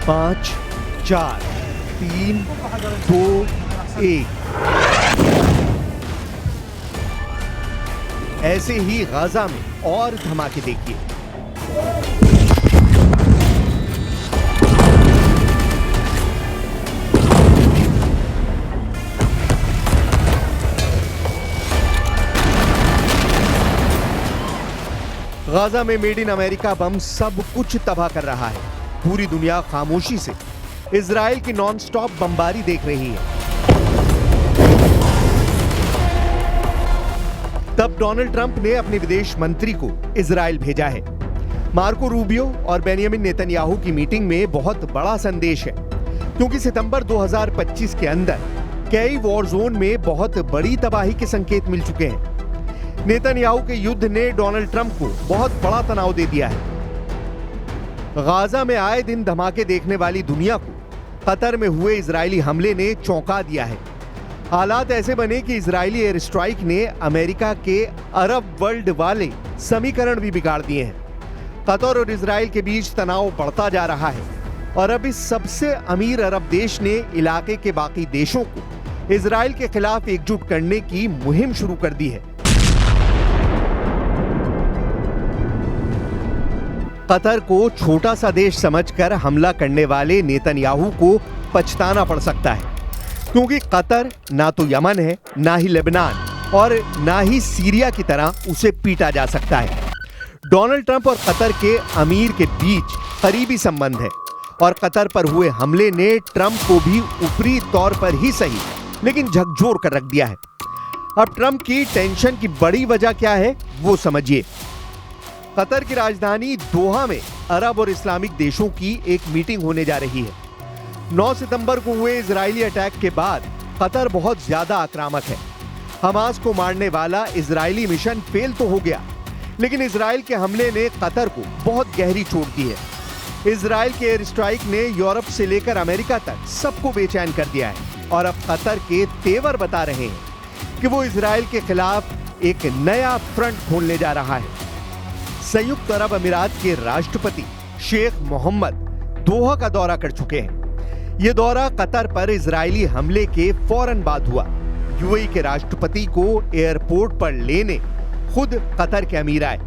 5, 4, 3, 2, 1। ऐसे ही गाजा में और धमाके देखिए। गाजा में मेड इन अमेरिका बम सब कुछ तबाह कर रहा है। पूरी दुनिया खामोशी से इजराइल की नॉन स्टॉप बमबारी देख रही है। तब डोनाल्ड ट्रंप ने अपने विदेश मंत्री को इजराइल भेजा है। मार्को रूबियो और बेंजामिन नेतन्याहू की मीटिंग में बहुत बड़ा संदेश है, क्योंकि सितंबर 2025 के अंदर कई वॉर जोन में बहुत बड़ी तबाही के संकेत मिल चुके हैं। नेतन्याहू के युद्ध ने डोनाल्ड ट्रंप को बहुत बड़ा तनाव दे दिया है। गाजा में आए दिन धमाके देखने वाली दुनिया को कतर में हुए इजरायली हमले ने चौंका दिया है। हालात ऐसे बने कि इजरायली एयर स्ट्राइक ने अमेरिका के अरब वर्ल्ड वाले समीकरण भी बिगाड़ दिए हैं। कतर और इजराइल के बीच तनाव बढ़ता जा रहा है और अब इस सबसे अमीर अरब देश ने इलाके के बाकी देशों को इजराइल के खिलाफ एकजुट करने की मुहिम शुरू कर दी है। कतर को छोटा सा देश समझकर हमला करने वाले नेतन्याहू को पछताना पड़ सकता है, क्योंकि कतर ना तो यमन है, ना ही लेबनान और ना ही सीरिया की तरह उसे पीटा जा सकता है। डोनाल्ड ट्रंप और कतर के अमीर के बीच करीबी संबंध है और कतर पर हुए हमले ने ट्रंप को भी ऊपरी तौर पर ही सही लेकिन झकझोर कर रख दिया है। अब ट्रंप की टेंशन की बड़ी वजह क्या है वो समझिए। कतर की राजधानी दोहा में अरब और इस्लामिक देशों की एक मीटिंग होने जा रही है। 9 सितंबर को हुए इजरायली अटैक के बाद कतर बहुत ज्यादा आक्रामक है। हमास को मारने वाला इजरायली मिशन फेल तो हो गया, लेकिन इजराइल के हमले ने कतर को बहुत गहरी चोट दी है। इजराइल के एयर स्ट्राइक ने यूरोप से लेकर अमेरिका तक सबको बेचैन कर दिया है और अब कतर के तेवर बता रहे हैं कि वो इजराइल के खिलाफ एक नया फ्रंट खोलने जा रहा है। संयुक्त अरब अमीरात के राष्ट्रपति शेख मोहम्मद दोहा का दौरा कर चुके हैं। यह दौरा कतर पर इजरायली हमले के फौरन बाद हुआ। यूएई के राष्ट्रपति को एयरपोर्ट पर लेने खुद कतर के अमीर आए।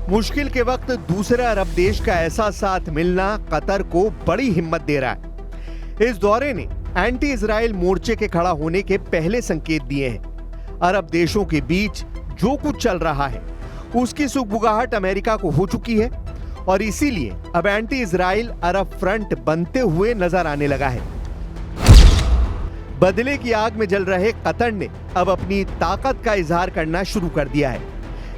मुश्किल के वक्त दूसरे अरब देश का ऐसा साथ मिलना कतर को बड़ी हिम्मत दे रहा है। इस दौरे ने एंटी इजराइल मोर्चे के खड़ा होने के पहले संकेत दिए हैं। अरब देशों के बीच जो कुछ चल रहा है उसकी सुगबुगाहट अमेरिका को हो चुकी है और इसीलिए अब एंटी इजराइल अरब फ्रंट बनते हुए नजर आने लगा है। बदले की आग में जल रहे कतर ने अब अपनी ताकत का इजहार करना शुरू कर दिया है,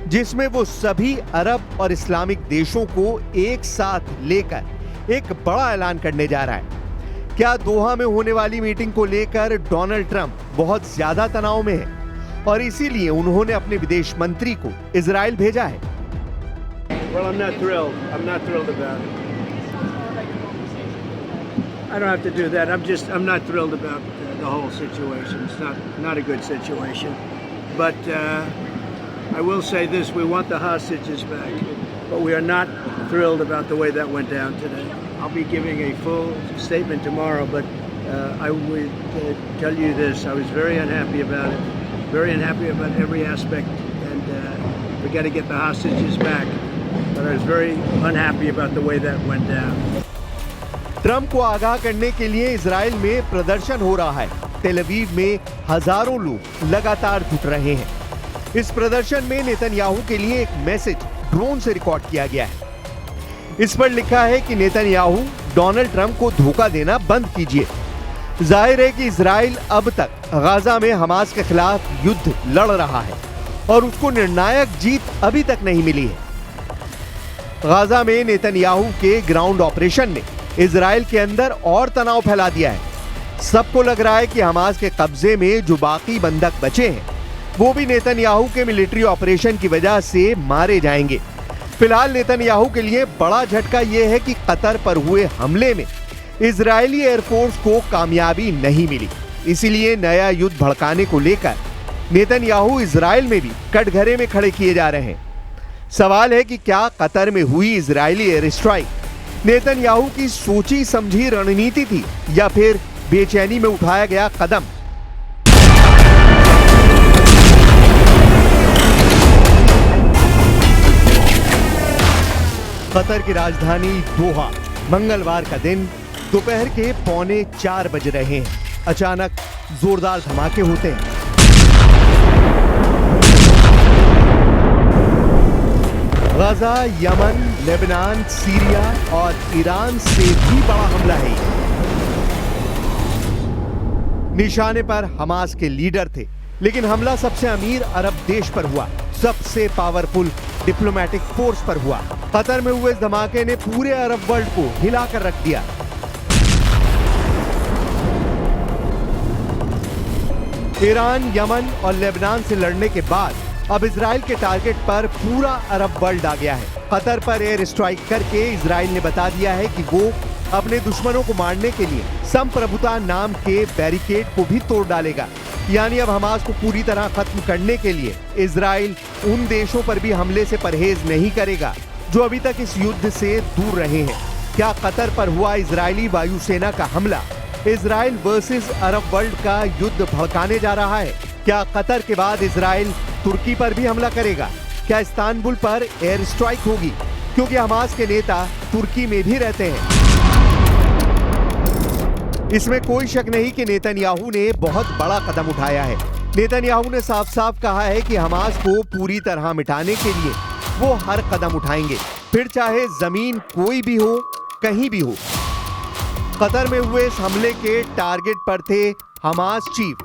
जिसमें वो सभी अरब और इस्लामिक देशों को एक साथ लेकर एक बड़ा ऐलान करने जा रहा है। क्या दोहा में होने वाली मीटिंग को लेकर डोनाल्ड ट्रंप बहुत ज्यादा तनाव में है और इसीलिए उन्होंने अपने विदेश मंत्री को इजराइल भेजा है? Well, I'm not thrilled. I'm not thrilled about it. I don't have to do that. I'm not thrilled about the whole situation. It's not a good situation. But I will say this: we want the hostages back, but we are not thrilled about the way that went down today. I'll be giving a full statement tomorrow, but I would tell you this: I was very unhappy about it. Very unhappy about every aspect, and we got to get the hostages back. But I was very unhappy about the way that went down. Trump को आगाह करने के लिए Israel में प्रदर्शन हो रहा है। तेल अवीव में हजारों लोग लगातार जुट रहे हैं। इस प्रदर्शन में नेतन्याहू के लिए एक मैसेज ड्रोन से रिकॉर्ड किया गया है। इस पर लिखा है कि नेतन्याहू, डोनाल्ड ट्रंप को धोखा देना बंद कीजिए। जाहिर है कि इजराइल अब तक गाजा में हमास के खिलाफ युद्ध लड़ रहा है और उसको निर्णायक जीत अभी तक नहीं मिली है। गाजा में नेतन्याहू के ग्राउंड ऑपरेशन ने इजराइल के अंदर और तनाव फैला दिया है। सबको लग रहा है कि हमास के कब्जे में जो बाकी बंधक बचे हैं वो भी नेतन्याहू के मिलिट्री ऑपरेशन की वजह से मारे जाएंगे। फिलहाल नेतन्याहू के लिए बड़ा झटका यह है कि कतर पर हुए हमले में इजरायली एयरफोर्स को कामयाबी नहीं मिली, इसीलिए नया युद्ध भड़काने को लेकर नेतन्याहू इजराइल में भी कटघरे में खड़े किए जा रहे हैं। सवाल है कि क्या कतर में हुई इजरायली एयर स्ट्राइक नेतन्याहू की सोची समझी रणनीति थी या फिर बेचैनी में उठाया गया कदम? कतर की राजधानी दोहा, मंगलवार का दिन दोपहर के 3:45 बज रहे हैं। अचानक जोरदार धमाके होते हैं। गाजा, यमन, लेबनान, सीरिया और ईरान से भी बड़ा हमला है। निशाने पर हमास के लीडर थे, लेकिन हमला सबसे अमीर अरब देश पर हुआ, सबसे पावरफुल डिप्लोमेटिक फोर्स पर हुआ। कतर में हुए इस धमाके ने पूरे अरब वर्ल्ड को हिलाकर रख दिया। ईरान, यमन और लेबनान से लड़ने के बाद अब इजराइल के टारगेट पर पूरा अरब वर्ल्ड आ गया है। कतर पर एयर स्ट्राइक करके इजराइल ने बता दिया है कि वो अपने दुश्मनों को मारने के लिए संप्रभुता नाम के बैरिकेड को भी तोड़ डालेगा। यानी अब हमास को पूरी तरह खत्म करने के लिए इजराइल उन देशों पर भी हमले से परहेज नहीं करेगा जो अभी तक इस युद्ध से दूर रहे हैं। क्या कतर पर हुआ इजरायली वायुसेना का हमला इजराइल वर्सेस अरब वर्ल्ड का युद्ध भड़काने जा रहा है? क्या कतर के बाद इजराइल तुर्की पर भी हमला करेगा? क्या इस्तांबुल पर एयर स्ट्राइक होगी? क्योंकि हमास के नेता तुर्की में भी रहते हैं। इसमें कोई शक नहीं कि नेतन्याहू ने बहुत बड़ा कदम उठाया है। नेतन्याहू ने साफ साफ कहा है कि हमास को पूरी तरह मिटाने के लिए वो हर कदम उठाएंगे, फिर चाहे जमीन कोई भी हो, कहीं भी हो। कतर में हुए इस हमले के टारगेट पर थे हमास चीफ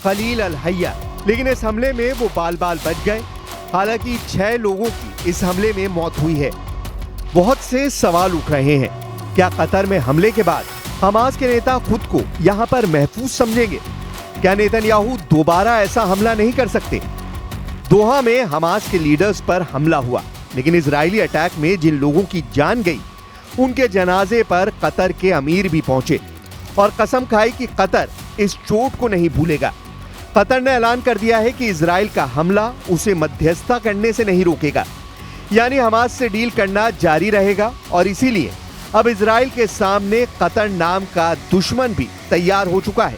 खलील अल हैया, लेकिन इस हमले में वो बाल बाल बच गए। हालांकि 6 लोगों की इस हमले में मौत हुई है। बहुत से सवाल उठ रहे हैं, क्या कतर में हमले के बाद हमास के नेता खुद को यहां पर महफूज समझेंगे? क्या नेतन्याहू दोबारा ऐसा हमला नहीं कर सकते? दोहा में हमास के लीडर्स पर हमला हुआ, लेकिन इजरायली अटैक में जिन लोगों की जान गई उनके जनाजे पर कतर के अमीर भी पहुंचे और कसम खाई कि कतर इस चोट को नहीं भूलेगा। कतर ने ऐलान कर दिया है कि इजराइल का हमला उसे मध्यस्थता करने से नहीं रोकेगा, यानी हमास से डील करना जारी रहेगा। और इसीलिए अब इजराइल के सामने कतर नाम का दुश्मन भी तैयार हो चुका है।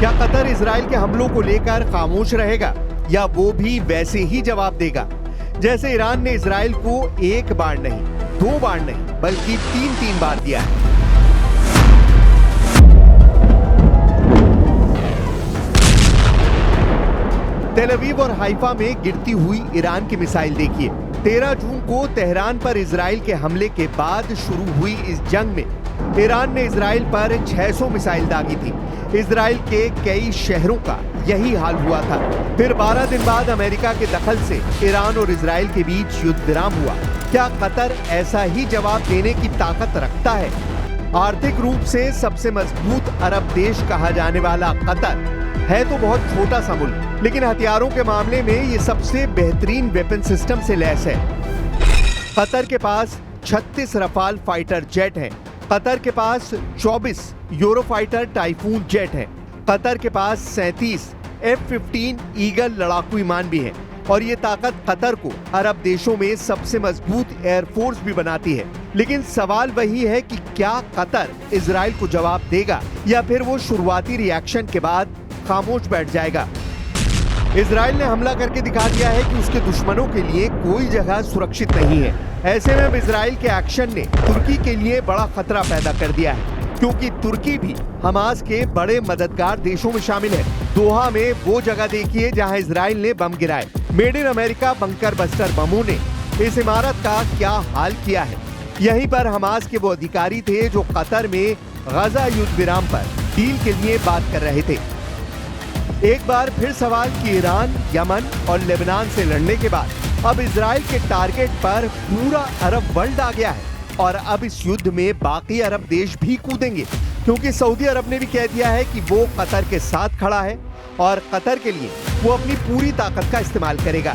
क्या कतर इजराइल के हमलों को लेकर खामोश रहेगा या वो भी वैसे ही जवाब देगा जैसे ईरान ने इजराइल को एक बार नहीं, 2 बार नहीं, बल्कि 3 बार दिया है? तेल अवीव और हाइफा में गिरती हुई ईरान की मिसाइल देखिए। 13 जून को तेहरान पर इजराइल के हमले के बाद शुरू हुई इस जंग में ईरान ने इजराइल पर 600 मिसाइल दागी थी। इजराइल के कई शहरों का यही हाल हुआ था। फिर 12 दिन बाद अमेरिका के दखल से ईरान और इजराइल के बीच युद्ध विराम हुआ। क्या कतर ऐसा ही जवाब देने की ताकत रखता है? आर्थिक रूप से सबसे मजबूत अरब देश कहा जाने वाला कतर है तो बहुत छोटा सा मुल्क, लेकिन हथियारों के मामले में ये सबसे बेहतरीन वेपन सिस्टम से लैस है। कतर के पास 36 रफाल फाइटर जेट हैं। कतर के पास 24 यूरोफाइटर टाइफून जेट हैं। कतर के पास 37 F-15 ईगल लड़ाकू विमान भी हैं। और ये ताकत कतर को अरब देशों में सबसे मजबूत एयरफोर्स भी बनाती है। लेकिन सवाल वही है कि क्या कतर इजराइल को जवाब देगा या फिर वो शुरुआती रिएक्शन के बाद खामोश बैठ जाएगा? इजराइल ने हमला करके दिखा दिया है कि उसके दुश्मनों के लिए कोई जगह सुरक्षित नहीं है। ऐसे में अब इजराइल के एक्शन ने तुर्की के लिए बड़ा खतरा पैदा कर दिया है, क्योंकि तुर्की भी हमास के बड़े मददगार देशों में शामिल है। दोहा में वो जगह देखिए जहां इजराइल ने बम गिराए। Made in America bunker buster बमों ने इस इमारत का क्या हाल किया है। यहीं पर हमास के वो अधिकारी थे जो कतर में गाजा युद्ध विराम पर डील के लिए बात कर रहे थे। एक बार फिर सवाल कि ईरान, यमन और लेबनान से लड़ने के बाद अब इजराइल के टारगेट पर पूरा अरब वर्ल्ड आ गया है और अब इस युद्ध में बाकी अरब देश भी कूदेंगे, क्योंकि सऊदी अरब ने भी कह दिया है कि वो कतर के साथ खड़ा है और कतर के लिए वो अपनी पूरी ताकत का इस्तेमाल करेगा।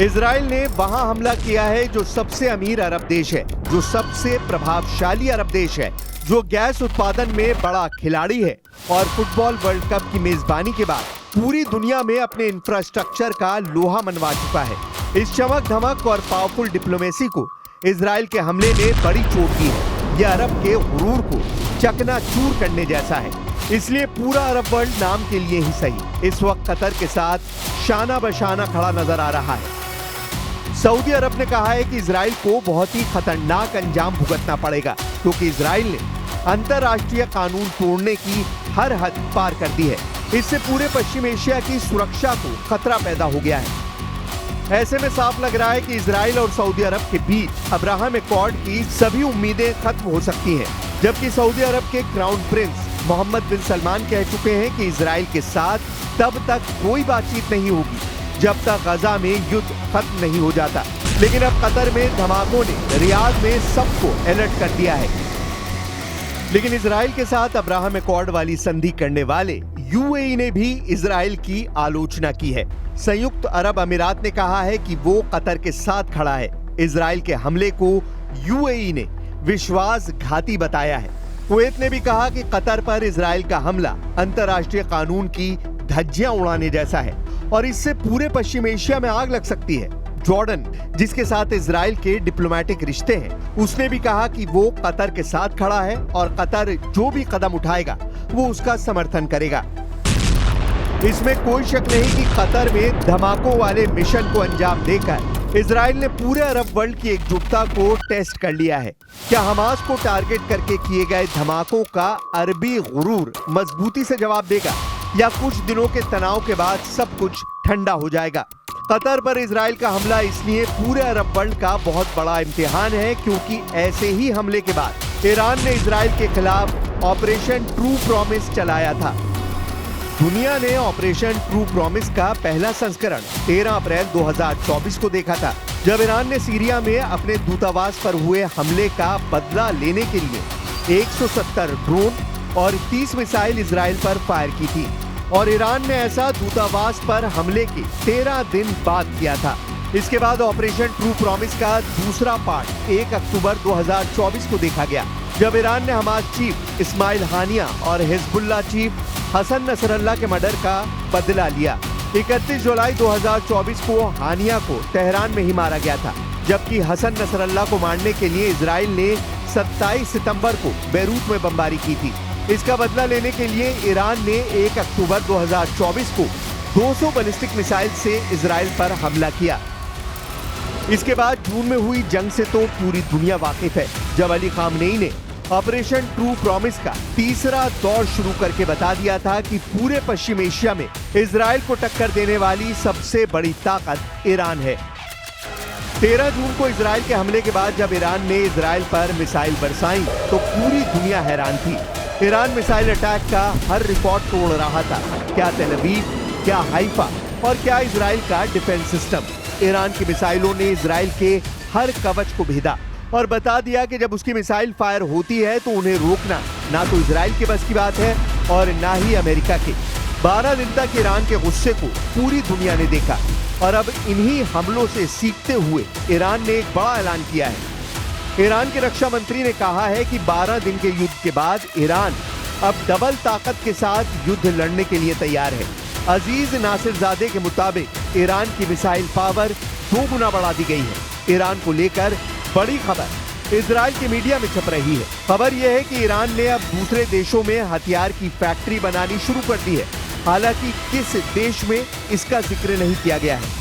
इजराइल ने वहां हमला किया है जो सबसे अमीर अरब देश है, जो सबसे प्रभावशाली अरब देश है, जो गैस उत्पादन में बड़ा खिलाड़ी है और फुटबॉल वर्ल्ड कप की मेजबानी के बाद पूरी दुनिया में अपने इंफ्रास्ट्रक्चर का लोहा मनवा चुका है। इस चमक धमक और पावरफुल डिप्लोमेसी को इजराइल के हमले ने बड़ी चोट दी है। यह अरब के गुरूर को चकनाचूर करने जैसा है। इसलिए पूरा अरब वर्ल्ड नाम के लिए ही सही इस वक्त कतर के साथ शाना बशाना खड़ा नजर आ रहा है। सऊदी अरब ने कहा है कि इजराइल को बहुत ही खतरनाक अंजाम भुगतना पड़ेगा क्योंकि इजराइल ने अंतर्राष्ट्रीय कानून तोड़ने की हर हद पार कर दी है। इससे पूरे पश्चिम एशिया की सुरक्षा को खतरा पैदा हो गया है। ऐसे में साफ लग रहा है कि इजराइल और सऊदी अरब के बीच अब्राहम एकॉर्ड की सभी उम्मीदें खत्म हो सकती हैं, जबकि सऊदी अरब के क्राउन प्रिंस मोहम्मद बिन सलमान कह चुके हैं कि इजराइल के साथ तब तक कोई बातचीत नहीं होगी जब तक गजा में युद्ध खत्म नहीं हो जाता। लेकिन अब कतर में धमाकों ने रियाद में सबको अलर्ट कर दिया है। लेकिन इजराइल के साथ अब्राहम एकॉर्ड वाली संधि करने वाले यूएई ने भी इजराइल की आलोचना की है। संयुक्त अरब अमीरात ने कहा है कि वो कतर के साथ खड़ा है। इजराइल के हमले को यूएई ने विश्वासघाती बताया है। कुवैत ने भी कहा कि कतर पर इजराइल का हमला अंतर्राष्ट्रीय कानून की धज्जियां उड़ाने जैसा है और इससे पूरे पश्चिम एशिया में आग लग सकती है। जॉर्डन, जिसके साथ इजराइल के डिप्लोमेटिक रिश्ते हैं, उसने भी कहा कि वो कतर के साथ खड़ा है और कतर जो भी कदम उठाएगा वो उसका समर्थन करेगा। इसमें कोई शक नहीं कि कतर में धमाकों वाले मिशन को अंजाम देकर इजराइल ने पूरे अरब वर्ल्ड की एकजुटता को टेस्ट कर लिया है। क्या हमास को टारगेट करके किए गए धमाकों का अरबी गुरूर मजबूती से जवाब देगा या कुछ दिनों के तनाव के बाद सब कुछ ठंडा हो जाएगा? कतर पर इजराइल का हमला इसलिए पूरे अरब वर्ल्ड का बहुत बड़ा इम्तिहान है क्योंकि ऐसे ही हमले के बाद ईरान ने इजराइल के खिलाफ ऑपरेशन ट्रू प्रॉमिस चलाया था। दुनिया ने ऑपरेशन ट्रू प्रॉमिस का पहला संस्करण 13 अप्रैल 2024 को देखा था, जब ईरान ने सीरिया में अपने दूतावास पर हुए हमले का बदला लेने के लिए 170 ड्रोन और 30 मिसाइल इजराइल पर फायर की थी और ईरान ने ऐसा दूतावास पर हमले के 13 दिन बाद किया था। इसके बाद ऑपरेशन ट्रू प्रॉमिस का दूसरा पार्ट 1 अक्टूबर 2024 को देखा गया, जब ईरान ने हमास चीफ इस्माइल हानिया और हिजबुल्लाह चीफ हसन नसरल्लाह के मर्डर का बदला लिया। 31 जुलाई 2024 को हानिया को तेहरान में ही मारा गया था, जबकि हसन नसरल्लाह को मारने के लिए इजराइल ने 27 सितंबर को बेरूत में बमबारी की थी। इसका बदला लेने के लिए ईरान ने 1 अक्टूबर 2024 को 200 बैलिस्टिक मिसाइल से इजराइल पर हमला किया। इसके बाद जून में हुई जंग से तो पूरी दुनिया वाकिफ है, जब अली खामनेई ने ऑपरेशन ट्रू प्रॉमिस का तीसरा दौर शुरू करके बता दिया था कि पूरे पश्चिम एशिया में इजराइल को टक्कर देने वाली सबसे बड़ी ताकत ईरान है। 13 जून को इजराइल के हमले के बाद जब ईरान ने इजराइल पर मिसाइल बरसाई तो पूरी दुनिया हैरान थी। ईरान मिसाइल अटैक का हर रिकॉर्ड तोड़ रहा था। क्या तेल अवीव, क्या हाइफा और क्या इजराइल का डिफेंस सिस्टम। ईरान की मिसाइलों ने इजराइल के हर कवच को भेदा और बता दिया कि जब उसकी मिसाइल फायर होती है तो उन्हें रोकना ना तो इजराइल के बस की बात है और ना ही अमेरिका के। 12 दिन तक ईरान के गुस्से को पूरी दुनिया ने देखा और अब इन्हीं हमलों से सीखते हुए ईरान ने एक बड़ा ऐलान किया है। ईरान के रक्षा मंत्री ने कहा है कि 12 दिन के युद्ध के बाद ईरान अब डबल ताकत के साथ युद्ध लड़ने के लिए तैयार है। अजीज नासिरजादे के मुताबिक ईरान की मिसाइल पावर 2 गुना बढ़ा दी गई है। ईरान को लेकर बड़ी खबर इजराइल के मीडिया में छप रही है। खबर यह है कि ईरान ने अब दूसरे देशों में हथियार की फैक्ट्री बनानी शुरू कर दी है। हालांकि किस देश में इसका जिक्र नहीं किया गया है।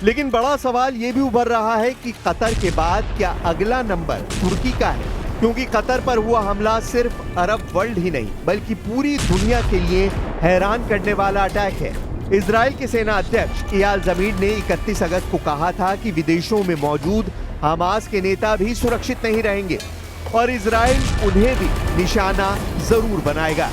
लेकिन बड़ा सवाल यह भी उभर रहा है कि कतर के बाद क्या अगला नंबर तुर्की का है, क्योंकि कतर पर हुआ हमला सिर्फ अरब वर्ल्ड ही नहीं बल्कि पूरी दुनिया के लिए हैरान करने वाला अटैक है। इजराइल के सेना अध्यक्ष इयाल ज़मीर ने 31 अगस्त को कहा था कि विदेशों में मौजूद हमास के नेता भी सुरक्षित नहीं रहेंगे और इजराइल उन्हें भी निशाना जरूर बनाएगा।